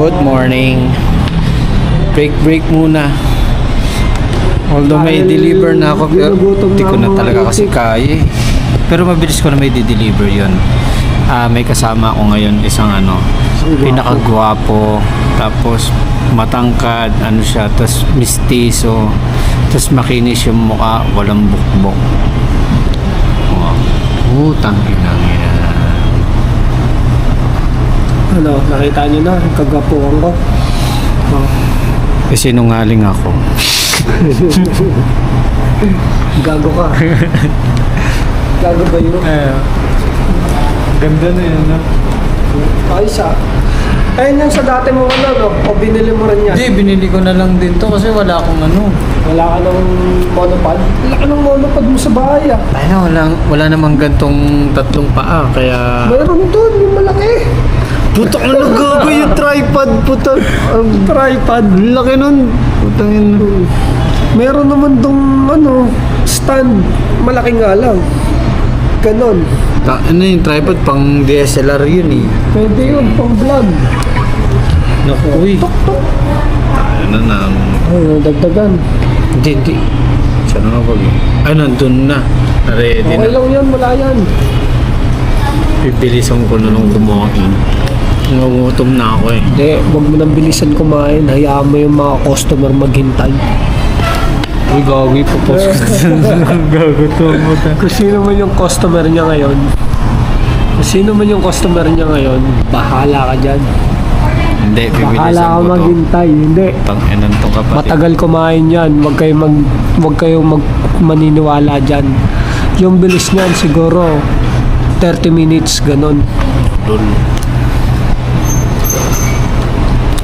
Good morning. Break muna. Although may deliver na ako, pero hindi ko na talaga kasi kaya eh. Pero mabilis ko na may di-deliver yun. May kasama ako ngayon, isang pinakagwapo, tapos matangkad, siya, tapos mistiso, tapos makinis yung mukha, walang bukbok. Utang inang yan. Nakita nyo na, kagwapuhan ko. Kasi nungaling ako. Gago ka. Gago ba yun? Ganda na yun, no? Ayos ah. Ayun yung sa dati mo o binili mo rin yan? Hindi, binili ko na lang din to kasi wala akong Wala ka ng monopod? Wala ka ng monopod mo sa bahay ah. Ay na, wala namang gantong tatlong paa, kaya... Mayroon doon, yung malaki. Putak na nagago yung tripod, putak. Tripod, laki nun. Putangin. Meron naman dong stand. Malaki nga lang. Ganon. Yung tripod, pang DSLR yun eh. Pwede yun, pang vlog. Naku, uy. Tok. Ano na? Ay, dagdagan. Hindi. Saan nga pag nandun na. Ready Okay na. lang yan, wala yan. Bibilisan ko na nung kumain. Nangungutom na ako eh. Hindi, huwag mo nang bilisan kumain. Hayaan mo yung mga customer maghintay. Uy, gagawin po po. Gago to. Kung sino man yung customer niya ngayon, bahala ka dyan. Hindi, Bahala bibilisan ka ko to. maghintay. Hindi. Tang-inan tong kapatid. Matagal kumain yan. Huwag kayong maniniwala dyan. Yung bilis niyan siguro 30 minutes, ganon. Lol.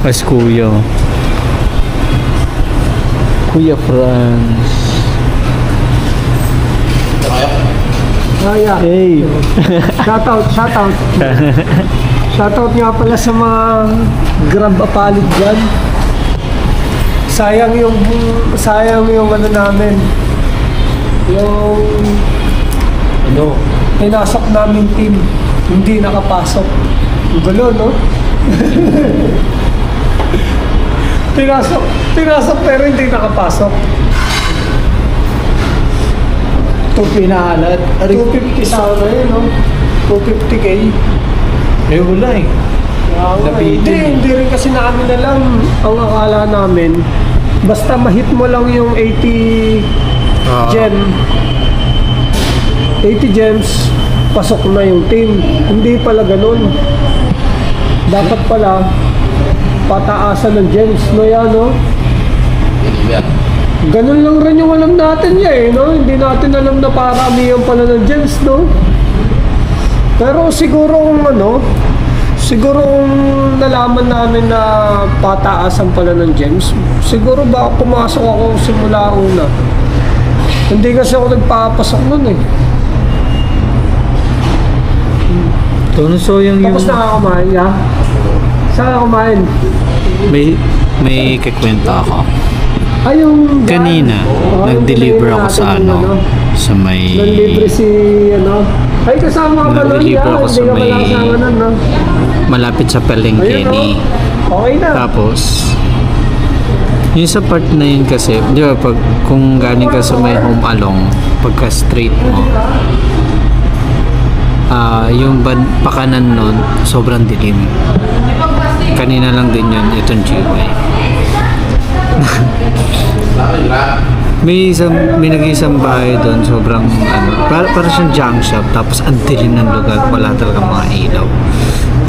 As kuya. Kuya Franz. Kaya. Hey. Shoutout. Shoutout nga pala sa mga Grab apalit dyan. Sayang yung namin. Yung pinasok namin team, hindi nakapasok. Ang gulo, no? Pinasok pero hindi nakapasok. 2 pinahalat. 250 sana yun, no? 250k. Eh, wala eh. Hindi rin kasi namin alam. Ang akala namin, basta mahit mo lang yung 80 gems, pasok na yung team. Hindi pala ganun. Dapat pala pataasan ng gems, no yan, no? Ganun lang rin yung alam natin no? Hindi natin alam na paramihan pala ng gems, no? Pero siguro kung nalaman namin na pataasan pala ng gems, siguro baka pumasok ako simula una. Hindi kasi ako nagpapasok nun eh. So yung Tapos nakakamain, ya? Saan ka kumain? may kikwento ako. Ay, yung... Kanina, nag-deliver ako sa sa may... Nag-libre si, Ay, kasama ka ba nun? Nag-deliver ako sa Hindi ka may... pala kasama nun, no? Malapit sa Palengke Ayun, ni... Okay na. Tapos, yung sa part na yun kasi, di ba, kung galing ka sa may home along, pagka straight mo, yung pakanan nun, sobrang dilim. Kanina lang din yun, itong GY. may nag-isang bahay doon, sobrang para siyang junk shop, tapos ang dilim ng lugar, wala talaga mga ilaw.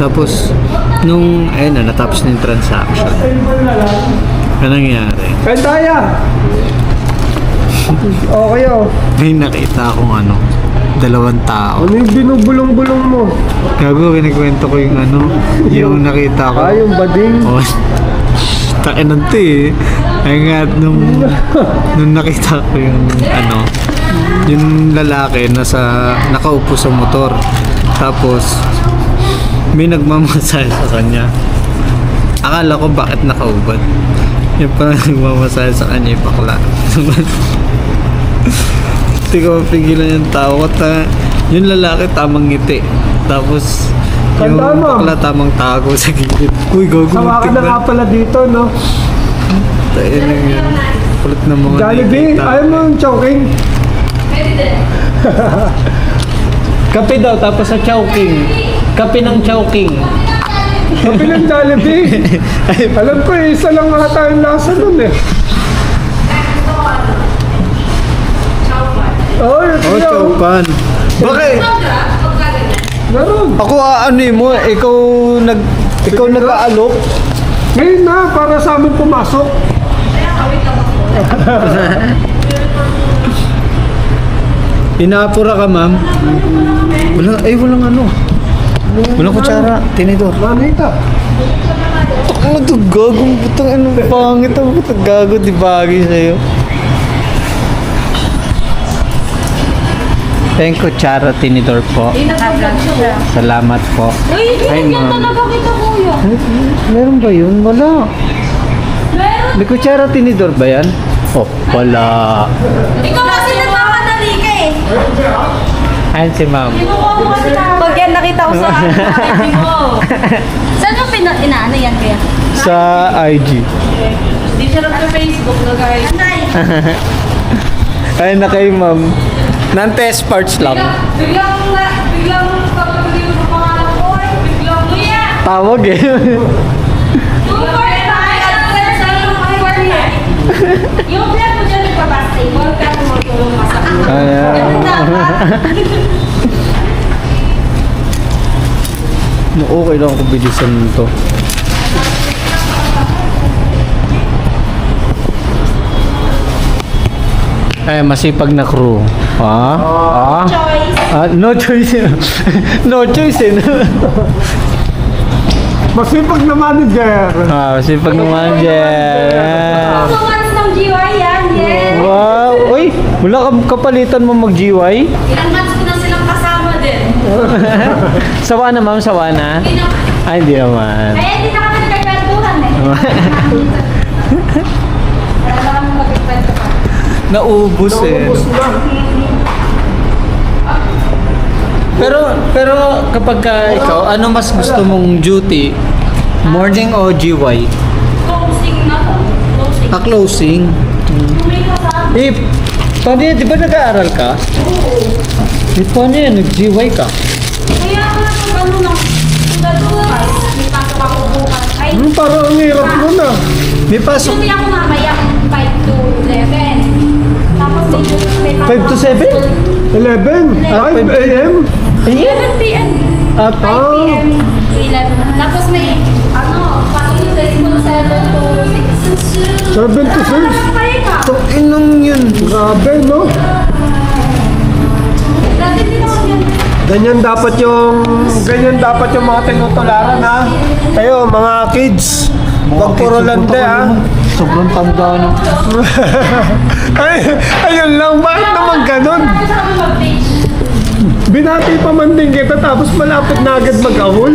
Tapos nung natapos na yung transaction, ano nangyari? Kaya! Okay, May nakita akong dalawang tao. Ano yung binubulong-bulong mo? Gago, kinikwento ko yung yung nakita ko. Yung bading. Oh, takinan to eh. Ay nga, nung nakita ko yung yung lalaki nakaupo sa motor. Tapos, may nagmamasahe sa kanya. Akala ko bakit nakaubad. Yung pa nagmamasahe sa kanya yung bakla. Hindi ko mapigilan yung tao. Yung lalaki tamang ngiti. Tapos Yung Tandaan mo. bakla tamang tago sa gilid. Uy, gago. Sama ka na nga pala dito, no? Tayo na yun. Kulit ng mga Jollibee, nakikita. ayaw mo yung choking? Kape daw, tapos sa Chowking. Kape ng Chowking. Kapi ng Jollibee. Alam ko, isa lang ata yung lasa nun eh. Oh, yun Oh, yun. Chowpan. Bakit? Meron. Ako ano mo, ikaw nag-aalok. Ngayon na, para sa amin pumasok. Inaapura ka, ma'am. Walang ano. Walang kutsara, tinidor. Manita. Ano to, gagong putang ano, pangit ang putang gago, di bagay sa'yo. Thank you, kutsara, tinidor po. Salamat po. Uy, Ay, binigyan ma'am. talaga kita, kuya. Meron ba yun? Wala. Meron. May kutsara, tinidor ba yan? Oh, wala. Ikaw kasi nagmamadali ka eh. Ayan si ma'am. Kinukuha mo kasi na. Pag yan nakita ko sa ID mo. Saan mo inaano yan, kuya? Sa IG. Hindi siya nagka-Facebook na guys. Anay. Ayun na kay ma'am. Non-test parts lang. Biglang pagpapagin mo sa pangalan ko eh. Biglang, kuya. Tawag eh. Super tayo. Yung vlog mo dyan nagpapastay. Huwag ka tumutulong ka sa akin. Ayan. Ganun dapat. No, okay lang kung bilisan to. Ay, masipag na crew. Ah? Choice. No choice. No choice eh. Masipag na manager. Masipag naman dyan. Performance ng GY yan, yes. Wow. Uy, wala kang kapalitan mo mag-GY? Ilang months ko na silang kasama din. Sawa na ma'am, sawa na. Hindi na. Ay, hindi naman. Kaya hindi na kami nagkakwentuhan eh. Wala na kami magkikwento pa. Naubos eh. Naubos na. Pero kapag ikaw, ano mas gusto mong duty? Morning o GY? Closing na to. Closing. Closing. May kasama. Eh, paano yan? Di ba nag-aaral ka? Eh, paano yan? Nag-GY ka? Kaya ako na kung ano lang. Bukas. May pasok ako bukas. Ay, Parang ang hirap mo na. May pasok. Duty ako mamaya 5 to 11. Tapos may 5 to 7? 11? 5 a.m.? 11 p.m. Ah, 5 p.m. to 11. Tapos may, pasok yung sa school 7 to 6. 7 to 6? Kaya ka. inong yun. Grabe, no? Dati din naman yun. Ganyan dapat yung mga tinutularan, ha? Kayo, mga kids. Huwag puro lande, ha? Sobrang tanda na. Ayun lang, bakit naman ganun? Sabi sa akin mag-page. Binati pa man din kita, tapos malapit na agad mag-ahol.